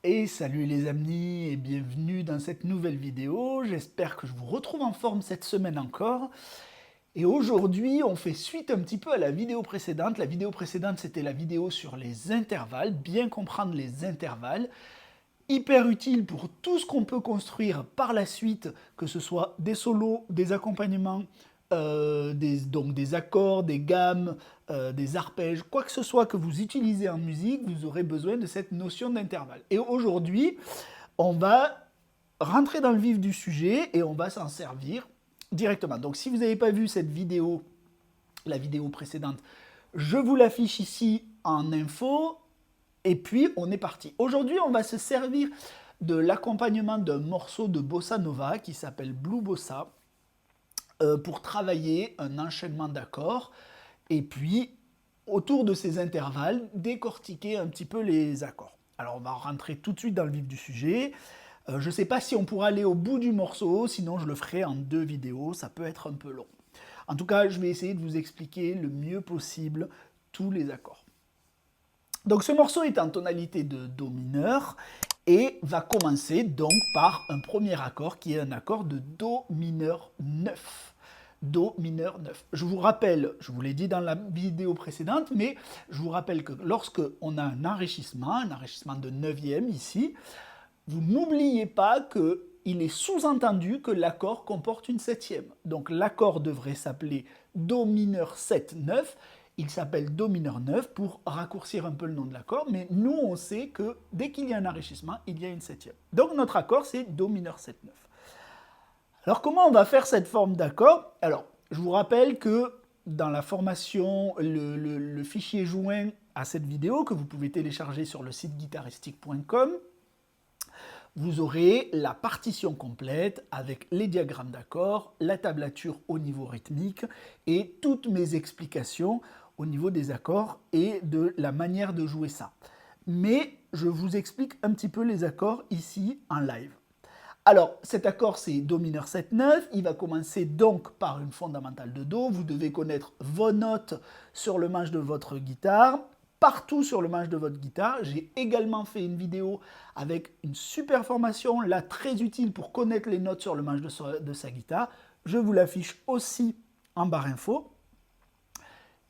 Et salut les amis et bienvenue dans cette nouvelle vidéo. J'espère que je vous retrouve en forme cette semaine encore. Et aujourd'hui, on fait suite un petit peu à la vidéo précédente. La vidéo précédente, c'était la vidéo sur les intervalles, bien comprendre les intervalles. Hyper utile pour tout ce qu'on peut construire par la suite, que ce soit des solos, des accompagnements, donc des accords, des gammes, des arpèges, quoi que ce soit que vous utilisez en musique, vous aurez besoin de cette notion d'intervalle. Et aujourd'hui, on va rentrer dans le vif du sujet et on va s'en servir directement. Donc si vous n'avez pas vu cette vidéo, la vidéo précédente, je vous l'affiche ici en info. Et puis, on est parti. Aujourd'hui, on va se servir de l'accompagnement d'un morceau de bossa nova qui s'appelle Blue Bossa pour travailler un enchaînement d'accords et puis, autour de ces intervalles, décortiquer un petit peu les accords. Alors, on va rentrer tout de suite dans le vif du sujet. Je ne sais pas si on pourra aller au bout du morceau, sinon je le ferai en 2 vidéos, ça peut être un peu long. En tout cas, je vais essayer de vous expliquer le mieux possible tous les accords. Donc ce morceau est en tonalité de Do mineur et va commencer donc par un premier accord qui est un accord de Do mineur 9. Do mineur 9. Je vous rappelle, je vous l'ai dit dans la vidéo précédente, mais je vous rappelle que lorsque on a un enrichissement de 9e ici, vous n'oubliez pas qu'il est sous-entendu que l'accord comporte une 7e. Donc l'accord devrait s'appeler Do mineur 7, 9. Il s'appelle Do mineur 9 pour raccourcir un peu le nom de l'accord, mais nous on sait que dès qu'il y a un enrichissement, il y a une 7e. Donc notre accord c'est Do mineur 7, 9. Alors comment on va faire cette forme d'accord? Alors je vous rappelle que dans la formation, le fichier joint à cette vidéo que vous pouvez télécharger sur le site guitaristique.com, vous aurez la partition complète avec les diagrammes d'accords, la tablature au niveau rythmique et toutes mes explications au niveau des accords et de la manière de jouer ça. Mais je vous explique un petit peu les accords ici en live. Alors, cet accord, c'est Do mineur 7, 9. Il va commencer donc par une fondamentale de Do. Vous devez connaître vos notes sur le manche de votre guitare. Partout sur le manche de votre guitare. J'ai également fait une vidéo avec une super formation, là très utile pour connaître les notes sur le manche de sa guitare. Je vous l'affiche aussi en barre info.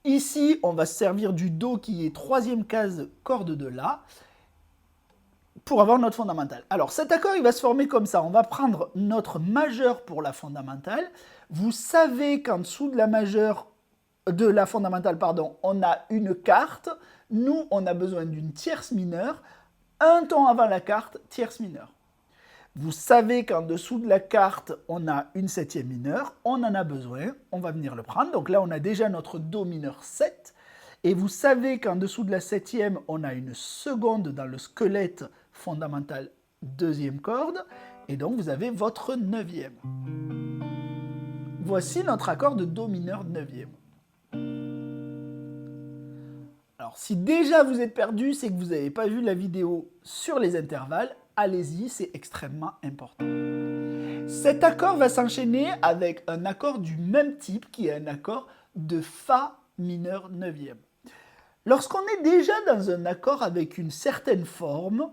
Ici, on va se servir du Do qui est 3e case corde de La pour avoir notre fondamentale. Alors cet accord, il va se former comme ça. On va prendre notre majeur pour la fondamentale. Vous savez qu'en dessous de la fondamentale, on a une quarte. Nous, on a besoin d'une tierce mineure. Un ton avant la quarte, tierce mineure. Vous savez qu'en dessous de la quarte, on a une 7e mineure. On en a besoin. On va venir le prendre. Donc là, on a déjà notre Do mineur 7. Et vous savez qu'en dessous de la 7e, on a une seconde dans le squelette fondamental 2e corde. Et donc, vous avez votre 9e. Voici notre accord de Do mineur 9e. Alors, si déjà vous êtes perdu, c'est que vous n'avez pas vu la vidéo sur les intervalles. Allez-y, c'est extrêmement important. Cet accord va s'enchaîner avec un accord du même type, qui est un accord de Fa mineur 9e. Lorsqu'on est déjà dans un accord avec une certaine forme,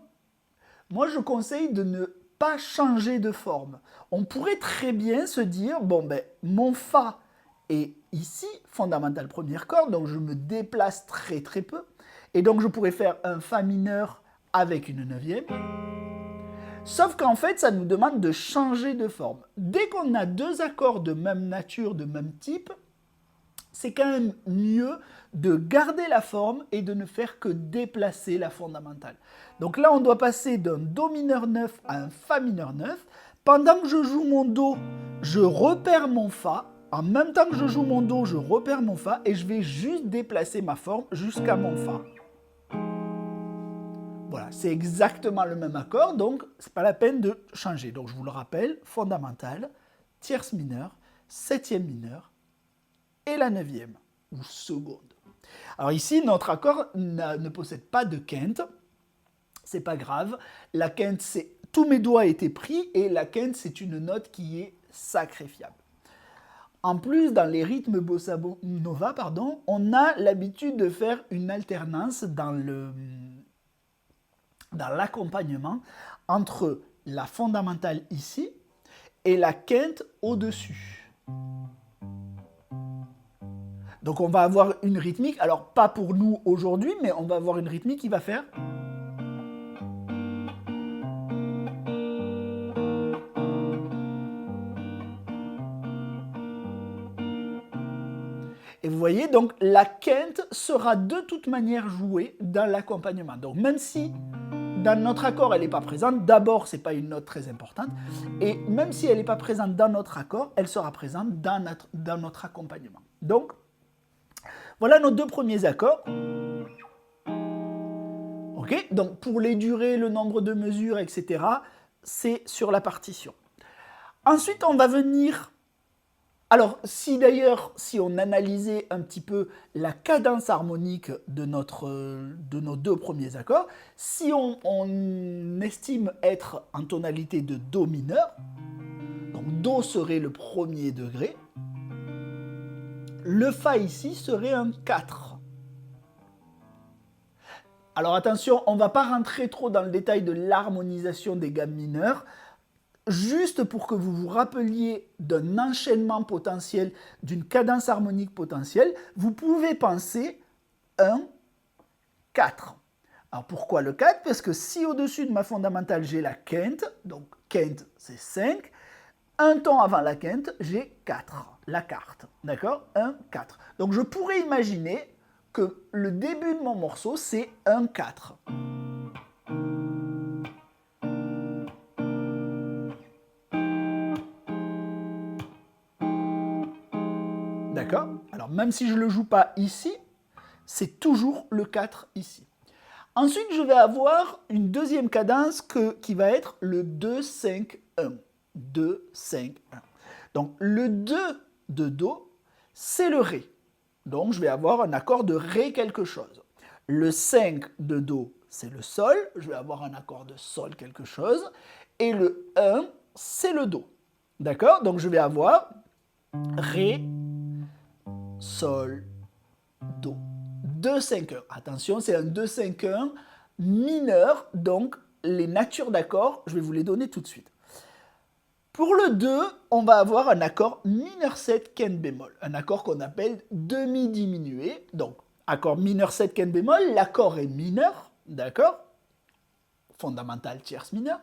moi je conseille de ne pas changer de forme. On pourrait très bien se dire, bon ben, mon Fa est ici, fondamentale première corde, donc je me déplace très très peu, et donc je pourrais faire un Fa mineur avec une 9e, sauf qu'en fait ça nous demande de changer de forme. Dès qu'on a 2 accords de même nature, de même type, c'est quand même mieux de garder la forme et de ne faire que déplacer la fondamentale. Donc là, on doit passer d'un Do mineur 9 à un Fa mineur 9. Pendant que je joue mon Do, je repère mon Fa. En même temps que je joue mon Do, je repère mon Fa et je vais juste déplacer ma forme jusqu'à mon Fa. Voilà, c'est exactement le même accord, donc c'est pas la peine de changer. Donc je vous le rappelle, fondamentale, tierce mineure, 7e mineure, et la 9e, ou seconde. Alors ici, notre accord ne possède pas de quinte, c'est pas grave. La quinte, c'est tous mes doigts étaient pris, et la quinte, c'est une note qui est sacrifiable. En plus, dans les rythmes bossa nova, on a l'habitude de faire une alternance dans dans l'accompagnement entre la fondamentale ici et la quinte au-dessus. Donc on va avoir une rythmique, alors pas pour nous aujourd'hui, mais on va avoir une rythmique qui va faire... Et vous voyez, donc la quinte sera de toute manière jouée dans l'accompagnement. Donc même si dans notre accord elle n'est pas présente, d'abord c'est pas une note très importante, et même si elle n'est pas présente dans notre accord, elle sera présente dans notre accompagnement. Donc voilà nos deux premiers accords. Ok, donc pour les durées, le nombre de mesures, etc., c'est sur la partition. Ensuite, on va venir... Alors, si on analysait un petit peu la cadence harmonique de nos deux premiers accords, si on estime être en tonalité de Do mineur, donc Do serait le premier degré, le Fa ici serait un 4. Alors attention, on ne va pas rentrer trop dans le détail de l'harmonisation des gammes mineures, juste pour que vous vous rappeliez d'un enchaînement potentiel, d'une cadence harmonique potentielle, vous pouvez penser 1, 4. Alors pourquoi le 4? Parce que si au-dessus de ma fondamentale j'ai la quinte, donc quinte c'est 5, un ton avant la quinte, j'ai 4, la quarte, d'accord? 1, 4. Donc je pourrais imaginer que le début de mon morceau c'est 1, 4. D'accord? Alors même si je ne le joue pas ici, c'est toujours le 4 ici. Ensuite, je vais avoir une deuxième cadence qui va être le 2, 5, 1. 2, 5, 1. Donc le 2 de Do, c'est le Ré. Donc je vais avoir un accord de Ré quelque chose. Le 5 de Do, c'est le Sol. Je vais avoir un accord de Sol quelque chose. Et le 1, c'est le Do. D'accord? Donc je vais avoir Ré, Sol, Do. 2, 5, 1. Attention, c'est un 2, 5, 1 mineur, donc les natures d'accords, je vais vous les donner tout de suite. Pour le 2, on va avoir un accord mineur 7 quinte bémol, un accord qu'on appelle demi-diminué. Donc, accord mineur 7 quinte bémol, l'accord est mineur, d'accord? Fondamental tierce mineure.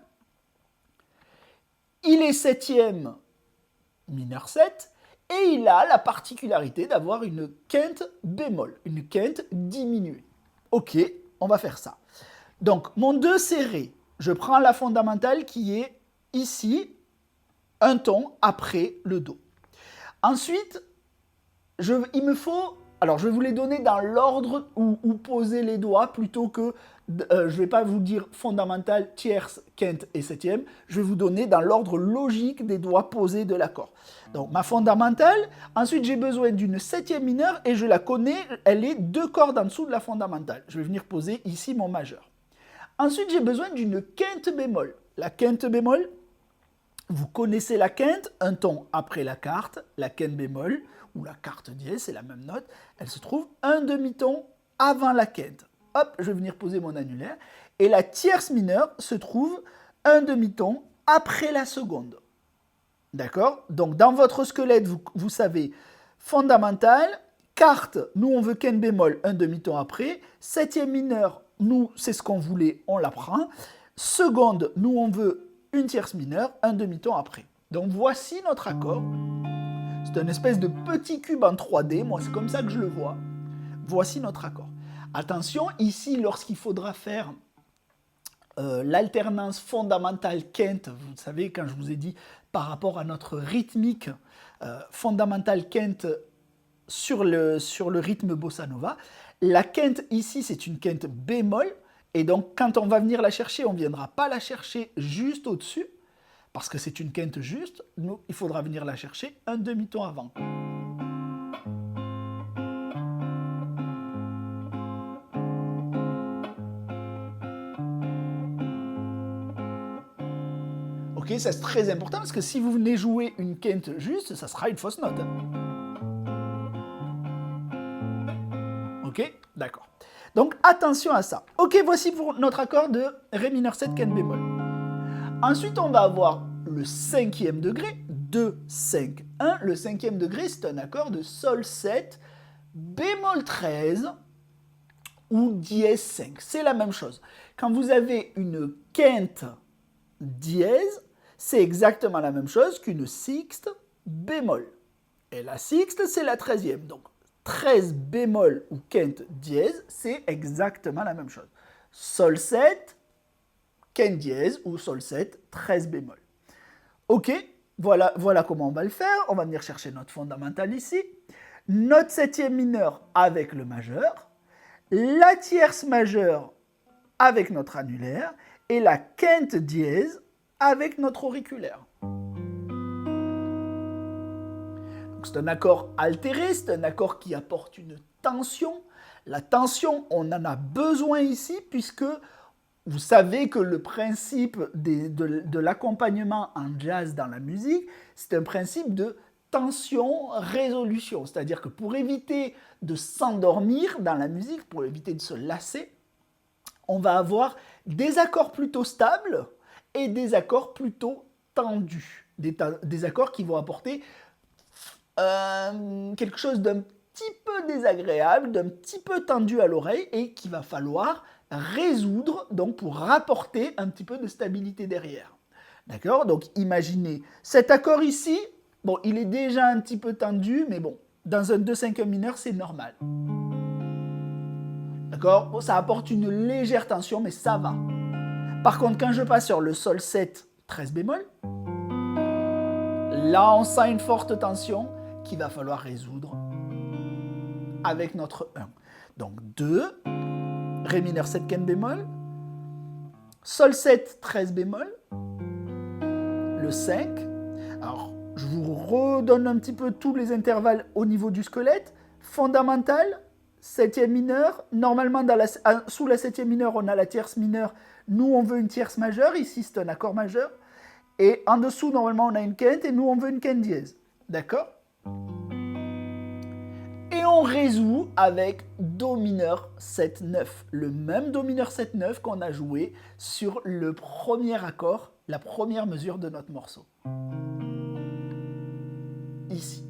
Il est septième mineur 7, et il a la particularité d'avoir une quinte bémol, une quinte diminuée. Ok, on va faire ça. Donc, mon 2 c'est Ré. Je prends la fondamentale qui est ici, un ton après le Do. Ensuite, il me faut... Alors, je vais vous les donner dans l'ordre où poser les doigts, plutôt que... je ne vais pas vous dire fondamentale, tierce, quinte et septième. Je vais vous donner dans l'ordre logique des doigts posés de l'accord. Donc, ma fondamentale. Ensuite, j'ai besoin d'une septième mineure et je la connais. Elle est 2 cordes en dessous de la fondamentale. Je vais venir poser ici mon majeur. Ensuite, j'ai besoin d'une quinte bémol. La quinte bémol, vous connaissez la quinte, un ton après la quarte, la quinte bémol, ou la quarte dièse, c'est la même note, elle se trouve un demi-ton avant la quinte. Hop, je vais venir poser mon annulaire. Et la tierce mineure se trouve un demi-ton après la seconde. D'accord? Donc dans votre squelette, vous savez, fondamentale, quarte, nous on veut quinte bémol, un demi-ton après. Septième mineure, nous c'est ce qu'on voulait, on la prend. Seconde, nous on veut une tierce mineure, un demi-ton après. Donc voici notre accord. C'est une espèce de petit cube en 3D, moi c'est comme ça que je le vois. Voici notre accord. Attention, ici lorsqu'il faudra faire l'alternance fondamentale quinte, vous savez quand je vous ai dit par rapport à notre rythmique fondamentale quinte sur le rythme bossa nova, la quinte ici c'est une quinte bémol, et donc quand on va venir la chercher, on ne viendra pas la chercher juste au-dessus, parce que c'est une quinte juste, nous, il faudra venir la chercher un demi-ton avant. Ok, ça c'est très important, parce que si vous venez jouer une quinte juste, ça sera une fausse note. Ok, d'accord. Donc attention à ça. Ok, voici pour notre accord de Ré mineur 7, Ken bémol. Ensuite, on va avoir le 5e degré, 2, 5, 1. Le 5e degré, c'est un accord de Sol 7, bémol 13 ou dièse 5. C'est la même chose. Quand vous avez une quinte dièse, c'est exactement la même chose qu'une sixte bémol. Et la sixte, c'est la 13e. Donc 13 bémol ou quinte dièse, c'est exactement la même chose. Sol 7, quinte dièse ou Sol 7, 13 bémol. Ok, voilà comment on va le faire. On va venir chercher notre fondamentale ici. Notre 7e mineur avec le majeur, la tierce majeure avec notre annulaire et la quinte dièse avec notre auriculaire. C'est un accord altéré, c'est un accord qui apporte une tension. La tension, on en a besoin ici puisque vous savez que le principe de l'accompagnement en jazz dans la musique, c'est un principe de tension-résolution. C'est-à-dire que pour éviter de s'endormir dans la musique, pour éviter de se lasser, on va avoir des accords plutôt stables et des accords plutôt tendus. Des accords qui vont apporter quelque chose d'un petit peu désagréable, d'un petit peu tendu à l'oreille et qu'il va falloir résoudre donc pour rapporter un petit peu de stabilité derrière. D'accord? Donc imaginez cet accord ici, bon, il est déjà un petit peu tendu, mais bon, dans un 2/5 mineur, c'est normal. D'accord? Bon, ça apporte une légère tension, mais ça va. Par contre, quand je passe sur le Sol 7, 13 bémol, là, on sent une forte tension qu'il va falloir résoudre avec notre 1. Donc 2, Ré mineur 7, Ken bémol, Sol 7, 13 bémol, le 5. Alors, je vous redonne un petit peu tous les intervalles au niveau du squelette. Fondamental, 7e mineur. Normalement, sous la 7e mineur, on a la tierce mineure. Nous, on veut une tierce majeure. Ici, c'est un accord majeur. Et en dessous, normalement, on a une quinte. Et nous, on veut une quinte dièse. D'accord? Et on résout avec Do mineur 7-9. Le même Do mineur 7-9 qu'on a joué sur le premier accord, la première mesure de notre morceau. Ici.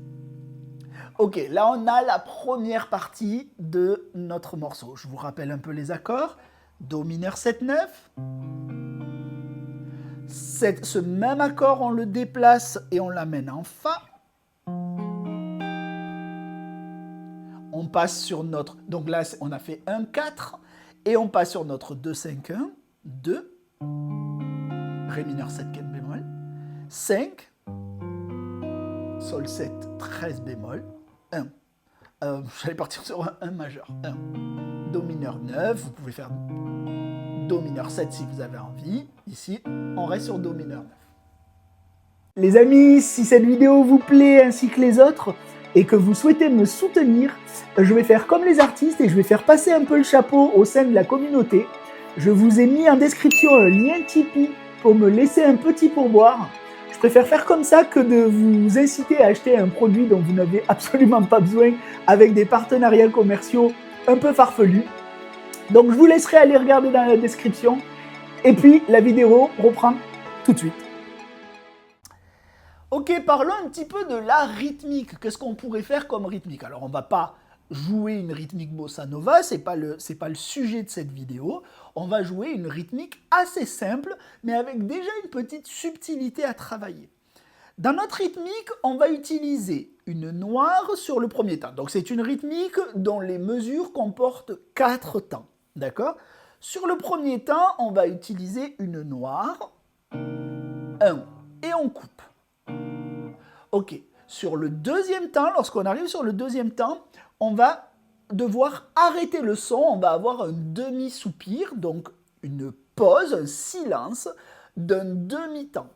Ok, là on a la première partie de notre morceau. Je vous rappelle un peu les accords. Do mineur 7-9. Ce même accord, on le déplace et on l'amène en Fa. On passe sur notre... Donc là, on a fait 1-4. Et on passe sur notre 2-5-1. 2. Ré mineur 7, Ken bémol. 5. Sol 7, 13 bémol. 1. J'allais partir sur un 1 majeur. 1. Do mineur 9. Vous pouvez faire Do mineur 7 si vous avez envie. Ici, on reste sur Do mineur 9. Les amis, si cette vidéo vous plaît ainsi que les autres, et que vous souhaitez me soutenir, je vais faire comme les artistes et je vais faire passer un peu le chapeau au sein de la communauté. Je vous ai mis en description un lien Tipeee pour me laisser un petit pourboire. Je préfère faire comme ça que de vous inciter à acheter un produit dont vous n'avez absolument pas besoin avec des partenariats commerciaux un peu farfelus. Donc je vous laisserai aller regarder dans la description. Et puis la vidéo reprend tout de suite. Ok, parlons un petit peu de la rythmique. Qu'est-ce qu'on pourrait faire comme rythmique? Alors, on ne va pas jouer une rythmique bossa nova, ce n'est pas le sujet de cette vidéo. On va jouer une rythmique assez simple, mais avec déjà une petite subtilité à travailler. Dans notre rythmique, on va utiliser une noire sur le premier temps. Donc, c'est une rythmique dont les mesures comportent 4 temps. D'accord? Sur le premier temps, on va utiliser une noire, 1, et on coupe. Ok, sur le deuxième temps, lorsqu'on arrive sur le deuxième temps, on va devoir arrêter le son, on va avoir un demi-soupir, donc une pause, un silence d'un demi-temps.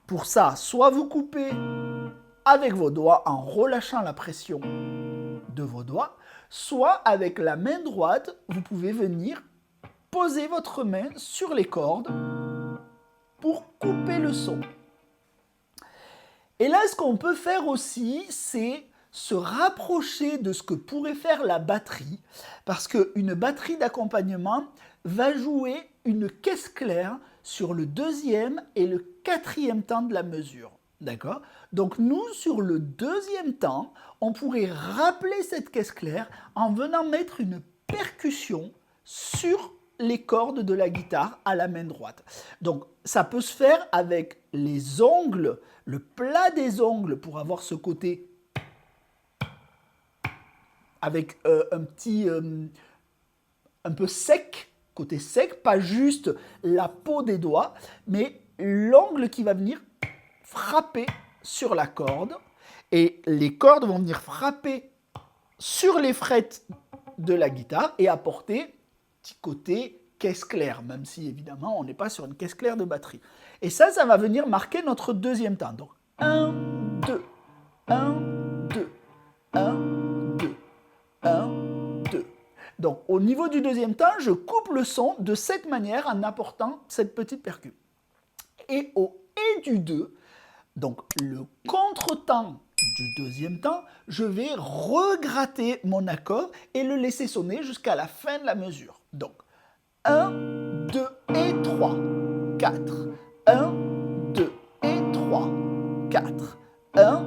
Pour ça, soit vous coupez avec vos doigts en relâchant la pression de vos doigts, soit avec la main droite, vous pouvez venir poser votre main sur les cordes pour couper le son. Et là, ce qu'on peut faire aussi, c'est se rapprocher de ce que pourrait faire la batterie, parce qu'une batterie d'accompagnement va jouer une caisse claire sur le deuxième et le quatrième temps de la mesure. D'accord? Donc nous, sur le deuxième temps, on pourrait rappeler cette caisse claire en venant mettre une percussion sur les cordes de la guitare à la main droite. Donc ça peut se faire avec les ongles, le plat des ongles pour avoir ce côté avec un peu sec, côté sec, pas juste la peau des doigts, mais l'ongle qui va venir frapper sur la corde et les cordes vont venir frapper sur les frettes de la guitare et apporter petit côté caisse claire, même si évidemment on n'est pas sur une caisse claire de batterie. Et ça va venir marquer notre deuxième temps. Donc 1, 2, 1, 2, 1, 2, 1, 2. Donc au niveau du deuxième temps, je coupe le son de cette manière en apportant cette petite percu. Et au et du 2, donc le contretemps du deuxième temps, je vais regratter mon accord et le laisser sonner jusqu'à la fin de la mesure. Donc 1, 2 et 3, 4, 1, 2 et 3, 4, 1,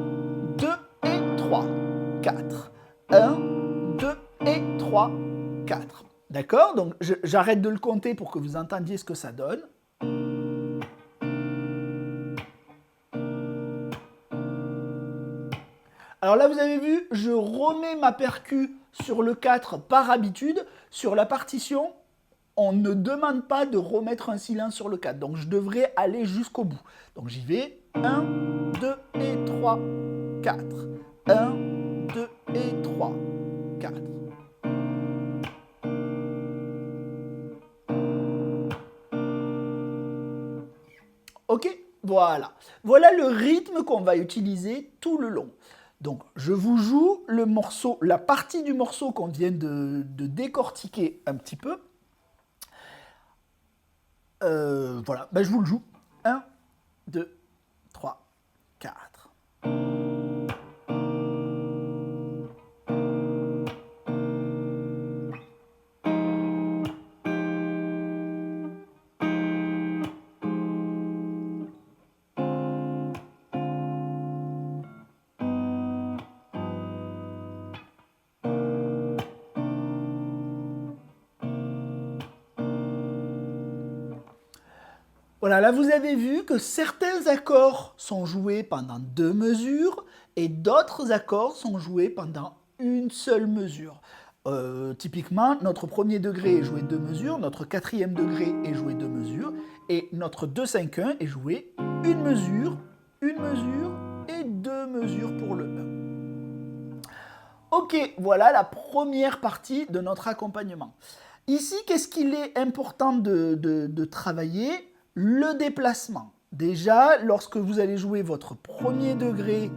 2 et 3, 4, 1, 2 et 3, 4. D'accord? Donc j'arrête de le compter pour que vous entendiez ce que ça donne. Alors là, vous avez vu, je remets ma percu sur le 4 par habitude. Sur la partition, on ne demande pas de remettre un silence sur le 4. Donc je devrais aller jusqu'au bout. Donc j'y vais. 1, 2 et 3, 4. 1, 2 et 3, 4. Ok, voilà. Voilà le rythme qu'on va utiliser tout le long. Donc, je vous joue le morceau, la partie du morceau qu'on vient de décortiquer un petit peu. Voilà, ben, je vous le joue. 1, 2, 3, 4. Voilà, là vous avez vu que certains accords sont joués pendant 2 mesures et d'autres accords sont joués pendant une seule mesure. Typiquement, notre premier degré est joué 2 mesures, notre quatrième degré est joué 2 mesures et notre 2-5-1 est joué une mesure et 2 mesures pour le 1. Ok, voilà la première partie de notre accompagnement. Ici, qu'est-ce qu'il est important de travailler ? Le déplacement. Déjà, lorsque vous allez jouer votre premier degré,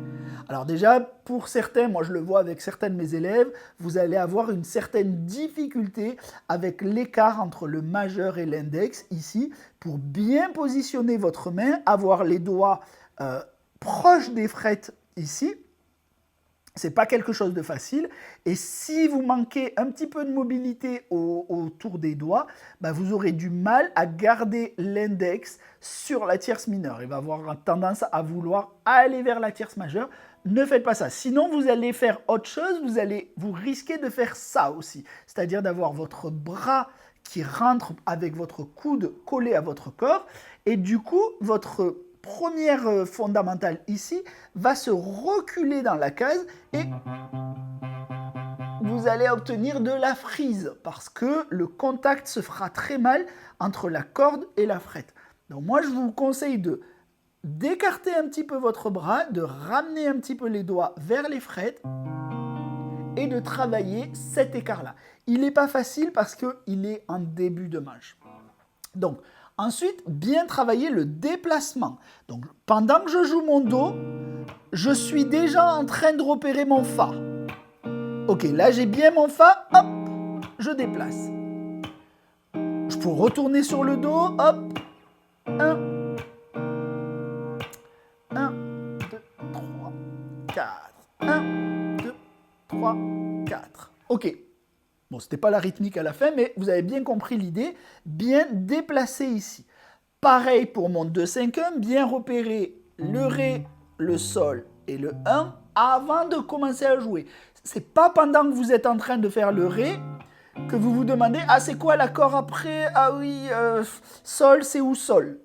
alors déjà, pour certains, moi je le vois avec certains de mes élèves, vous allez avoir une certaine difficulté avec l'écart entre le majeur et l'index, ici, pour bien positionner votre main, avoir les doigts proches des frettes, ici. C'est pas quelque chose de facile. Et si vous manquez un petit peu de mobilité autour des doigts, bah vous aurez du mal à garder l'index sur la tierce mineure. Il va avoir tendance à vouloir aller vers la tierce majeure. Ne faites pas ça. Sinon, vous allez faire autre chose. Vous risquez de faire ça aussi. C'est-à-dire d'avoir votre bras qui rentre avec votre coude collé à votre corps. Et du coup, votre première fondamentale ici va se reculer dans la case et vous allez obtenir de la frise parce que le contact se fera très mal entre la corde et la frette. Donc moi je vous conseille d'écarter un petit peu votre bras, de ramener un petit peu les doigts vers les frettes et de travailler cet écart-là. Il n'est pas facile parce qu'il est en début de manche. Donc, ensuite, bien travailler le déplacement. Donc, pendant que je joue mon Do, je suis déjà en train de repérer mon Fa. Ok, là j'ai bien mon Fa, hop, je déplace. Je peux retourner sur le Do, hop, 1, 2, 3, 4, 1, Ok. Bon, c'était pas la rythmique à la fin, mais vous avez bien compris l'idée. Bien déplacé ici. Pareil pour mon 2-5-1, bien repérer le Ré, le Sol et le 1 avant de commencer à jouer. C'est pas pendant que vous êtes en train de faire le Ré que vous vous demandez « Ah, c'est quoi l'accord après? Ah oui, Sol, c'est où Sol ?»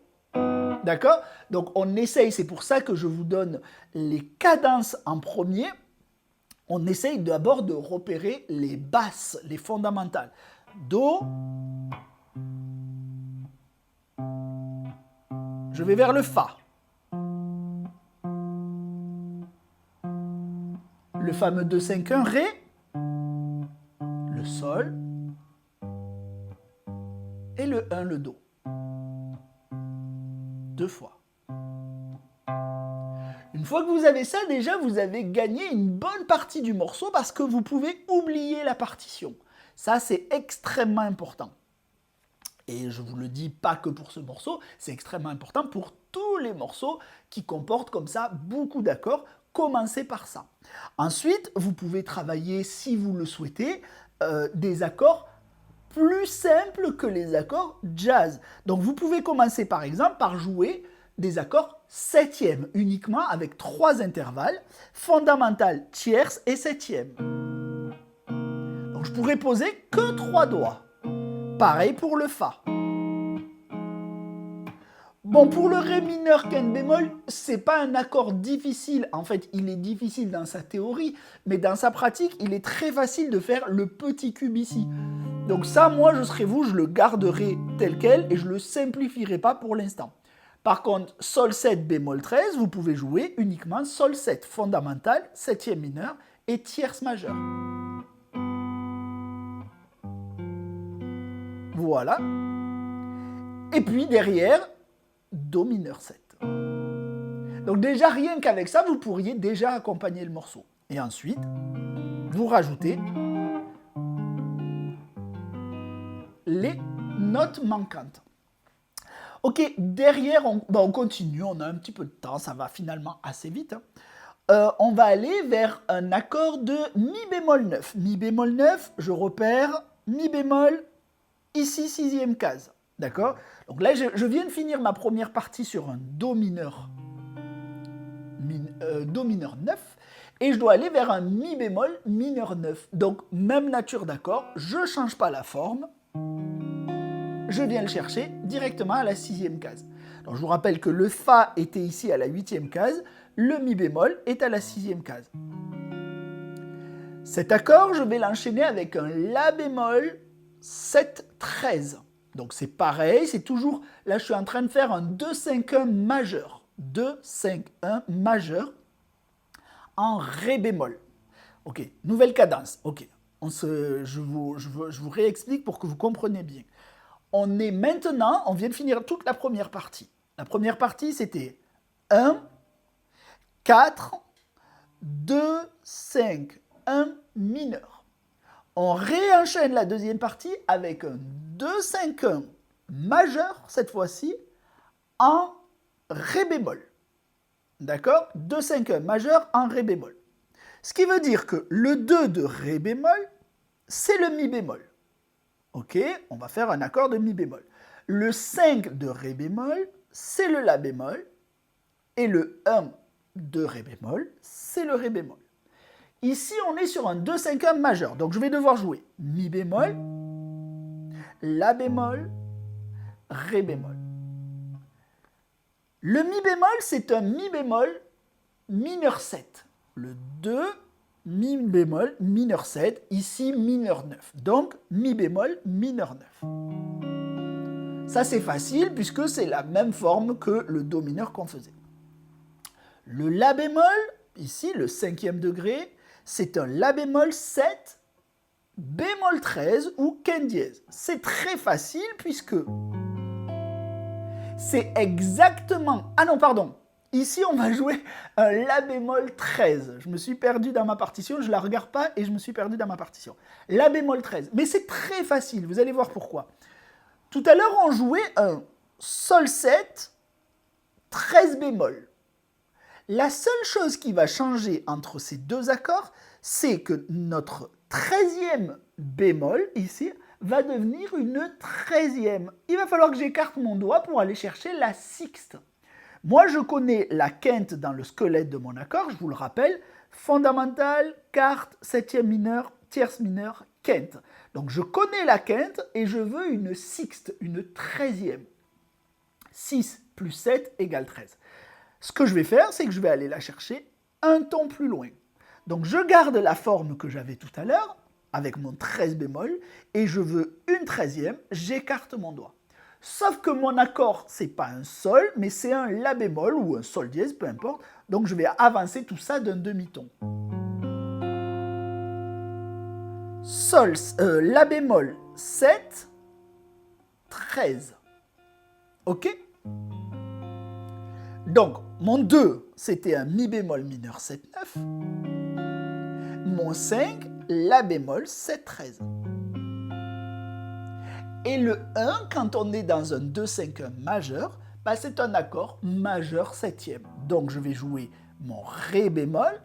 D'accord? Donc on essaye, c'est pour ça que je vous donne les cadences en premier. On essaye d'abord de repérer les basses, les fondamentales. Do. Je vais vers le Fa. Le fameux 2-5-1, Ré. Le Sol. Et le 1, le Do. 2 fois. Une fois que vous avez ça, déjà, vous avez gagné une bonne partie du morceau parce que vous pouvez oublier la partition. Ça, c'est extrêmement important. Et je vous le dis pas que pour ce morceau, c'est extrêmement important pour tous les morceaux qui comportent comme ça beaucoup d'accords. Commencez par ça. Ensuite, vous pouvez travailler, si vous le souhaitez, des accords plus simples que les accords jazz. Donc vous pouvez commencer par exemple par jouer des accords septièmes, uniquement avec 3 intervalles, fondamental, tierce et septième. Donc je pourrais poser que 3 doigts. Pareil pour le Fa. Bon, pour le Ré mineur quinte bémol, c'est pas un accord difficile. En fait, il est difficile dans sa théorie, mais dans sa pratique, il est très facile de faire le petit cube ici. Donc ça, moi, je serais vous, je le garderai tel quel et je le simplifierai pas pour l'instant. Par contre, Sol 7 bémol 13, vous pouvez jouer uniquement Sol 7 fondamental, septième mineur et tierce majeure. Voilà. Et puis derrière, Do mineur 7. Donc déjà, rien qu'avec ça, vous pourriez déjà accompagner le morceau. Et ensuite, vous rajoutez les notes manquantes. Ok, derrière, on continue, on a un petit peu de temps, ça va finalement assez vite. On va aller vers un accord de Mi bémol 9. Mi bémol 9, je repère Mi bémol, ici, 6e case. D'accord? Donc là, je viens de finir ma première partie sur un Do mineur, Do mineur 9, et je dois aller vers un Mi bémol mineur 9. Donc, même nature d'accord, je ne change pas la forme, je viens le chercher directement à la 6e case. Donc, je vous rappelle que le Fa était ici à la 8e case, le Mi bémol est à la 6e case. Cet accord, je vais l'enchaîner avec un La bémol 7, 13. Donc c'est pareil, c'est toujours, là je suis en train de faire un 2-5-1 majeur. 2-5-1 majeur en Ré bémol. Ok, nouvelle cadence. Ok, je vous réexplique pour que vous compreniez bien. On est maintenant, on vient de finir toute la première partie. La première partie c'était 1, 4, 2, 5, 1 mineur. On réenchaîne la deuxième partie avec un 2-5-1 majeur, cette fois-ci, en Ré bémol. D'accord? 2-5-1 majeur en Ré bémol. Ce qui veut dire que le 2 de Ré bémol, c'est le Mi bémol. Ok? On va faire un accord de Mi bémol. Le 5 de Ré bémol, c'est le La bémol. Et le 1 de Ré bémol, c'est le Ré bémol. Ici, on est sur un 2-5-1 majeur. Donc, je vais devoir jouer Mi bémol, La bémol, Ré bémol. Le Mi bémol, c'est un Mi bémol mineur 7. Le 2, Mi bémol mineur 7, ici mineur 9. Donc, Mi bémol mineur 9. Ça, c'est facile puisque c'est la même forme que le Do mineur qu'on faisait. Le La bémol, ici, le 5e degré, c'est un La bémol 7, bémol 13 ou quinte dièse. C'est très facile puisque c'est exactement... Ah non, pardon. Ici, on va jouer un La bémol 13. Je me suis perdu dans ma partition, je ne la regarde pas et je me suis perdu dans ma partition. La bémol 13. Mais c'est très facile, vous allez voir pourquoi. Tout à l'heure, on jouait un Sol 7, 13 bémol. La seule chose qui va changer entre ces deux accords, c'est que notre 13e bémol, ici, va devenir une 13e. Il va falloir que j'écarte mon doigt pour aller chercher la sixte. Moi, je connais la quinte dans le squelette de mon accord, je vous le rappelle, fondamentale, quarte, septième mineur, tierce mineure, quinte. Donc, je connais la quinte et je veux une sixte, une 13e. 6 plus 7 égale 13. Ce que je vais faire, c'est que je vais aller la chercher un ton plus loin. Donc, je garde la forme que j'avais tout à l'heure, avec mon 13 bémol, et je veux une 13e, j'écarte mon doigt. Sauf que mon accord, c'est pas un sol, mais c'est un la bémol ou un sol dièse, peu importe. Donc je vais avancer tout ça d'un demi-ton. Sol, la bémol 7, 13. Ok? Donc mon 2, c'était un mi bémol mineur 7, 9. Mon 5, la bémol 7, 13. Et le 1, quand on est dans un 2-5-1 majeur, bah c'est un accord majeur septième. Donc je vais jouer mon Ré bémol,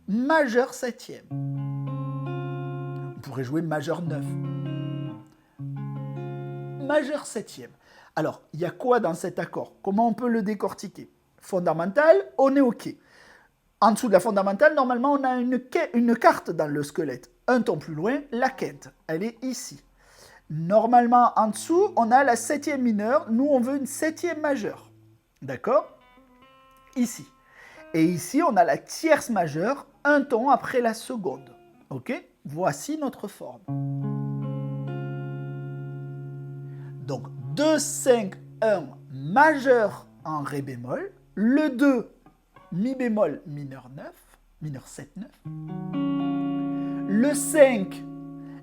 majeur septième. On pourrait jouer majeur 9. Majeur septième. Alors, il y a quoi dans cet accord? Comment on peut le décortiquer? Fondamental, on est OK. En dessous de la fondamentale, normalement, on a une carte dans le squelette. Un ton plus loin, la quinte. Elle est ici. Normalement, en dessous, on a la septième mineure. Nous, on veut une septième majeure. D'accord? Ici. Et ici, on a la tierce majeure, un ton après la seconde. Ok? Voici notre forme. Donc, 2, 5, 1 majeur en Ré bémol. Le 2, mi bémol mineur 9, mineur 7, 9. Le 5,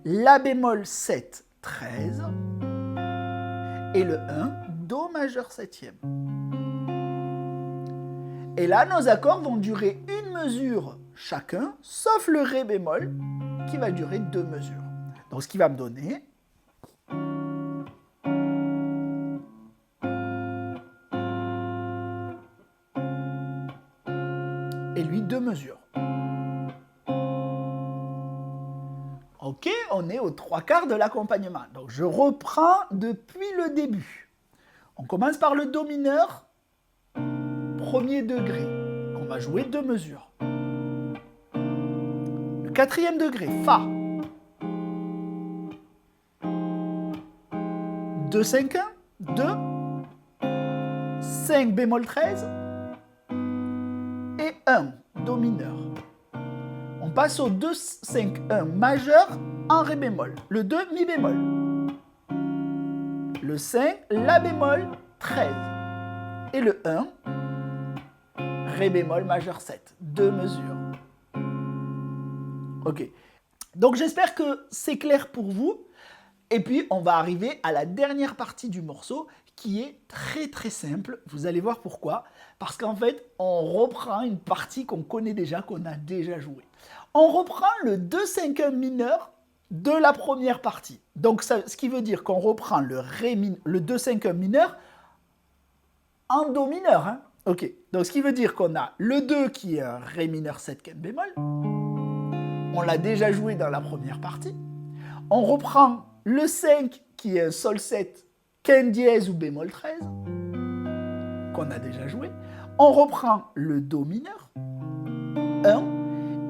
la bémol 7, 13, et le 1, Do majeur septième. Et là, nos accords vont durer une mesure chacun, sauf le Ré bémol, qui va durer 2 mesures. Donc, ce qui va me donner... et lui, 2 mesures. Ok, on est aux 3/4 de l'accompagnement. Donc je reprends depuis le début. On commence par le Do mineur, premier degré. On va jouer 2 mesures. Le 4e degré, Fa. 2, 5, 1, 2, 5 bémol 13 et 1, Do mineur. On passe au 2, 5, 1 majeur en Ré bémol. Le 2, Mi bémol. Le 5, La bémol 13. Et le 1, Ré bémol majeur 7. 2 mesures. Ok. Donc j'espère que c'est clair pour vous. Et puis on va arriver à la dernière partie du morceau qui est très très simple. Vous allez voir pourquoi. Parce qu'en fait, on reprend une partie qu'on connaît déjà, qu'on a déjà jouée. On reprend le 2-5-1 mineur de la première partie. Donc, ce qui veut dire qu'on reprend le 2-5-1 mineur en Do mineur. Hein. Ok. Donc, ce qui veut dire qu'on a le 2 qui est un Ré mineur 7 quinte bémol. On l'a déjà joué dans la première partie. On reprend le 5 qui est un Sol 7 quinte dièse ou bémol 13 qu'on a déjà joué. On reprend le Do mineur 1.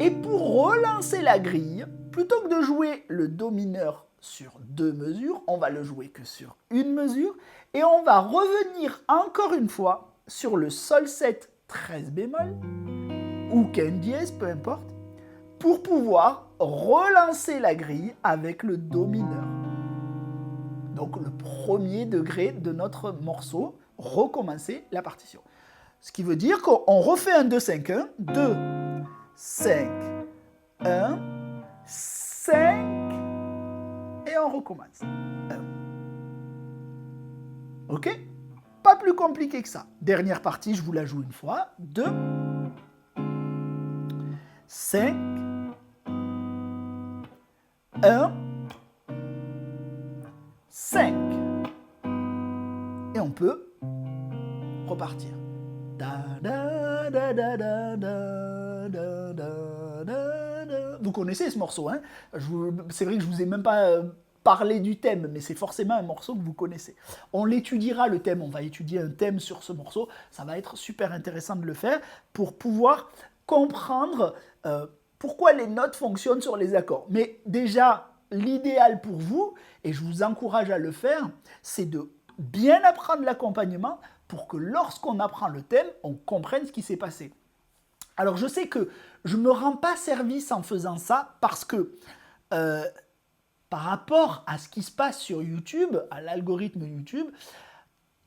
Et pour relancer la grille, plutôt que de jouer le Do mineur sur 2 mesures, on va le jouer que sur une mesure. Et on va revenir encore une fois sur le Sol 7 13 bémol ou quinte dièse, peu importe, pour pouvoir relancer la grille avec le Do mineur. Donc le premier degré de notre morceau, recommencer la partition. Ce qui veut dire qu'on refait un 2-5-1, 2, 5, 1, 5, et on recommence. 1. Ok? Pas plus compliqué que ça. Dernière partie, je vous la joue une fois. 2, 5, 1, 5. Et on peut repartir. Da, da, da, da, da, da, da, da, da, Vous connaissez ce morceau, hein? C'est vrai que je vous ai même pas parlé du thème, mais c'est forcément un morceau que vous connaissez. On l'étudiera le thème, on va étudier un thème sur ce morceau. Ça va être super intéressant de le faire pour pouvoir comprendre pourquoi les notes fonctionnent sur les accords. Mais déjà, l'idéal pour vous, et je vous encourage à le faire, c'est de bien apprendre l'accompagnement pour que lorsqu'on apprend le thème, on comprenne ce qui s'est passé. Alors je sais que je ne me rends pas service en faisant ça parce que par rapport à ce qui se passe sur YouTube, à l'algorithme YouTube,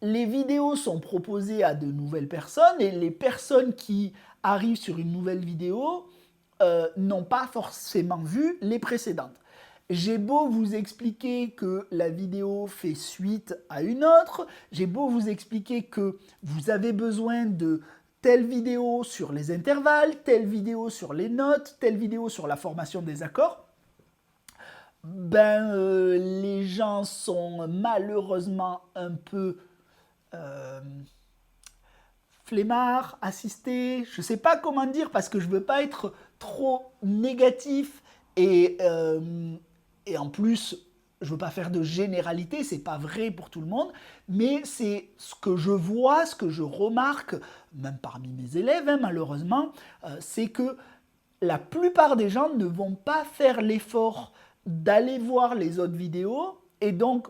les vidéos sont proposées à de nouvelles personnes et les personnes qui arrivent sur une nouvelle vidéo n'ont pas forcément vu les précédentes. J'ai beau vous expliquer que la vidéo fait suite à une autre, j'ai beau vous expliquer que vous avez besoin de telle vidéo sur les intervalles, telle vidéo sur les notes, telle vidéo sur la formation des accords, les gens sont malheureusement un peu flemmards, assistés, je ne sais pas comment dire parce que je ne veux pas être trop négatif et en plus, je ne veux pas faire de généralité, c'est pas vrai pour tout le monde, mais c'est ce que je vois, ce que je remarque, même parmi mes élèves, hein, malheureusement, c'est que la plupart des gens ne vont pas faire l'effort d'aller voir les autres vidéos et donc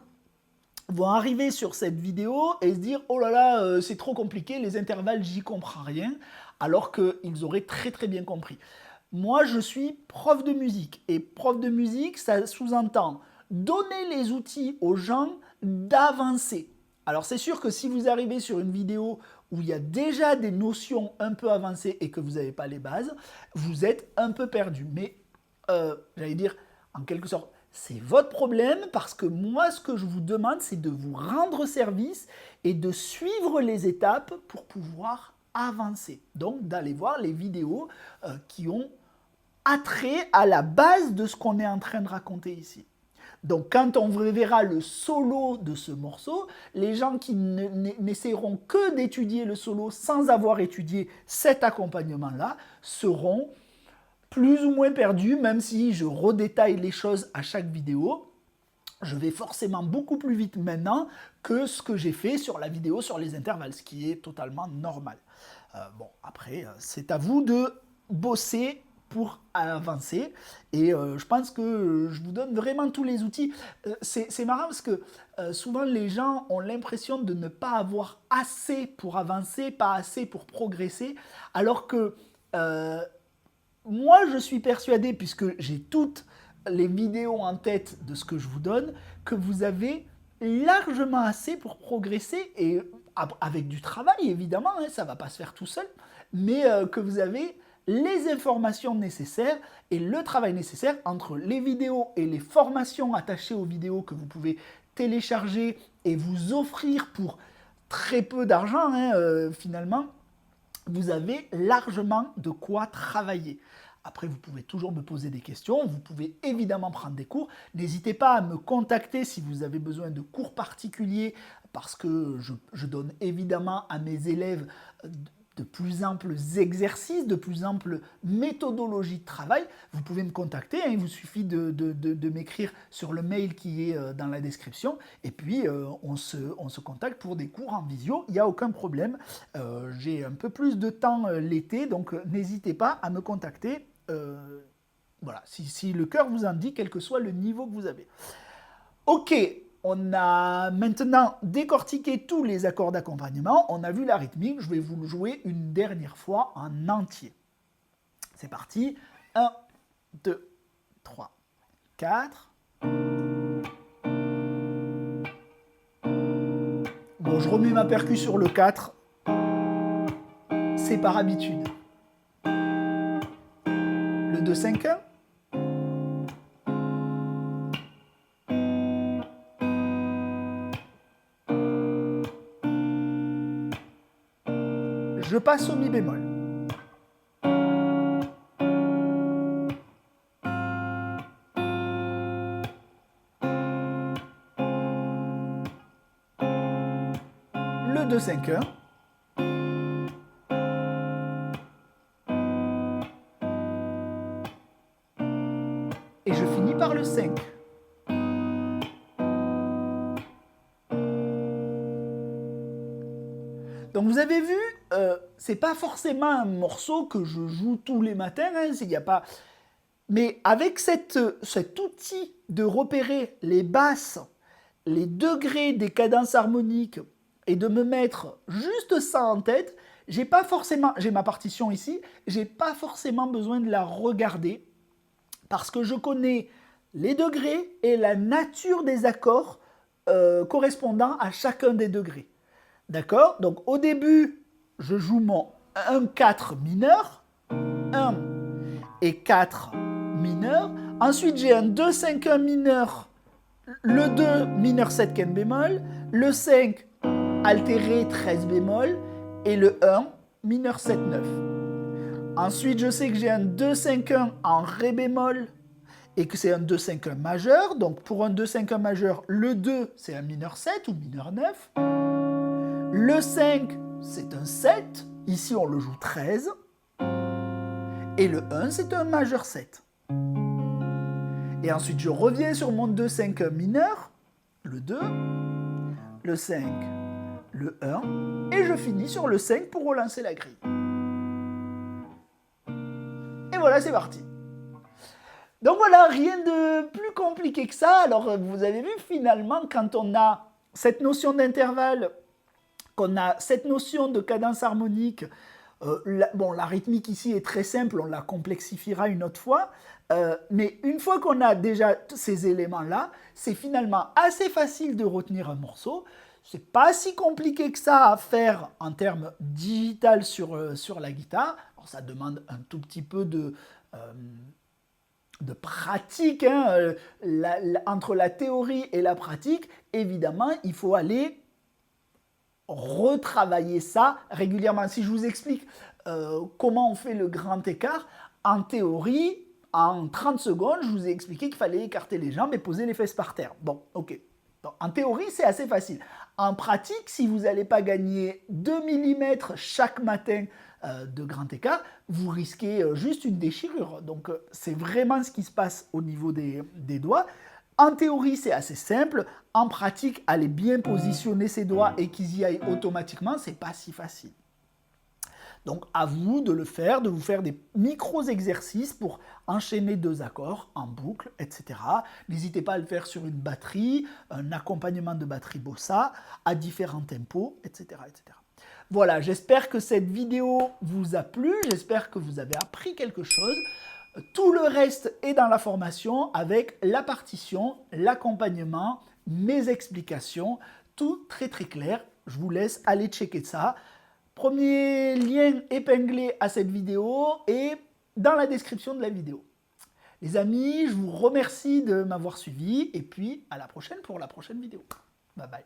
vont arriver sur cette vidéo et se dire « Oh là là, c'est trop compliqué, les intervalles, j'y comprends rien », alors qu'ils auraient très très bien compris. Moi, je suis prof de musique et prof de musique, ça sous-entend donner les outils aux gens d'avancer. Alors c'est sûr que si vous arrivez sur une vidéo où il y a déjà des notions un peu avancées et que vous n'avez pas les bases, vous êtes un peu perdu. Mais j'allais dire, en quelque sorte, c'est votre problème parce que moi, ce que je vous demande, c'est de vous rendre service et de suivre les étapes pour pouvoir avancer. Donc d'aller voir les vidéos qui ont attrait à la base de ce qu'on est en train de raconter ici. Donc quand on verra le solo de ce morceau, les gens qui n'essaieront que d'étudier le solo sans avoir étudié cet accompagnement-là seront plus ou moins perdus, même si je redétaille les choses à chaque vidéo. Je vais forcément beaucoup plus vite maintenant que ce que j'ai fait sur la vidéo sur les intervalles, ce qui est totalement normal. Bon, après, c'est à vous de bosser pour avancer. Et je pense que je vous donne vraiment tous les outils. C'est marrant parce que souvent les gens ont l'impression de ne pas avoir assez pour avancer, pas assez pour progresser, alors que moi je suis persuadé, puisque j'ai toutes les vidéos en tête de ce que je vous donne, que vous avez largement assez pour progresser et avec du travail évidemment, hein, ça ne va pas se faire tout seul, mais que vous avez les informations nécessaires et le travail nécessaire entre les vidéos et les formations attachées aux vidéos que vous pouvez télécharger et vous offrir pour très peu d'argent, hein, finalement, vous avez largement de quoi travailler. Après, vous pouvez toujours me poser des questions, vous pouvez évidemment prendre des cours. N'hésitez pas à me contacter si vous avez besoin de cours particuliers, parce que je donne évidemment à mes élèves de plus amples exercices, de plus amples méthodologies de travail. Vous pouvez me contacter, hein, il vous suffit de m'écrire sur le mail qui est dans la description, et puis on se contacte pour des cours en visio, il n'y a aucun problème. J'ai un peu plus de temps l'été, donc n'hésitez pas à me contacter. Voilà, si le cœur vous en dit, quel que soit le niveau que vous avez. Ok, on a maintenant décortiqué tous les accords d'accompagnement, on a vu la rythmique, je vais vous le jouer une dernière fois en entier. C'est parti, 1, 2, 3, 4. Bon, je remets ma percu sur le 4, c'est par habitude. Le 2, 5, 1. Je passe au mi bémol. Le 2, 5, 1. 5. Donc vous avez vu, c'est pas forcément un morceau que je joue tous les matins, hein, s'il n'y a pas... Mais avec cet outil de repérer les basses, les degrés des cadences harmoniques et de me mettre juste ça en tête, j'ai ma partition ici, j'ai pas forcément besoin de la regarder parce que je connais les degrés et la nature des accords correspondant à chacun des degrés. D'accord? Donc au début, je joue mon 1-4 mineur, 1 et 4 mineur. Ensuite, j'ai un 2-5-1 mineur, le 2 mineur 7 quinte bémol, le 5 altéré 13 bémol et le 1 mineur 7-9. Ensuite, je sais que j'ai un 2-5-1 en ré bémol et que c'est un 2-5-1 majeur. Donc pour un 2-5-1 majeur, le 2 c'est un mineur 7 ou mineur 9. Le 5 c'est un 7. Ici on le joue 13. Et le 1 c'est un majeur 7. Et ensuite je reviens sur mon 2-5-1 mineur, le 2, le 5, le 1, et je finis sur le 5 pour relancer la grille. Et voilà, c'est parti. Donc voilà, rien de plus compliqué que ça. Alors vous avez vu finalement, quand on a cette notion d'intervalle, qu'on a cette notion de cadence harmonique, la rythmique ici est très simple, on la complexifiera une autre fois, mais une fois qu'on a déjà ces éléments-là, c'est finalement assez facile de retenir un morceau. C'est pas si compliqué que ça à faire en termes digital sur la guitare. Alors, ça demande un tout petit peu de pratique, hein, entre la théorie et la pratique. Évidemment, il faut aller retravailler ça régulièrement. Si je vous explique comment on fait le grand écart, en théorie, en 30 secondes, je vous ai expliqué qu'il fallait écarter les jambes et poser les fesses par terre. Bon, ok. Donc, en théorie, c'est assez facile. En pratique, si vous n'allez pas gagner 2 mm chaque matin de grand écart, vous risquez juste une déchirure. Donc, c'est vraiment ce qui se passe au niveau des doigts. En théorie, c'est assez simple. En pratique, aller bien positionner ses doigts et qu'ils y aillent automatiquement, c'est pas si facile. Donc, à vous de le faire, de vous faire des micro-exercices pour enchaîner 2 accords en boucle, etc. N'hésitez pas à le faire sur une batterie, un accompagnement de batterie bossa, à différents tempos, etc. etc. Voilà, j'espère que cette vidéo vous a plu, j'espère que vous avez appris quelque chose. Tout le reste est dans la formation avec la partition, l'accompagnement, mes explications, tout très très clair. Je vous laisse aller checker ça. Premier lien épinglé à cette vidéo et dans la description de la vidéo. Les amis, je vous remercie de m'avoir suivi et puis à la prochaine pour la prochaine vidéo. Bye bye.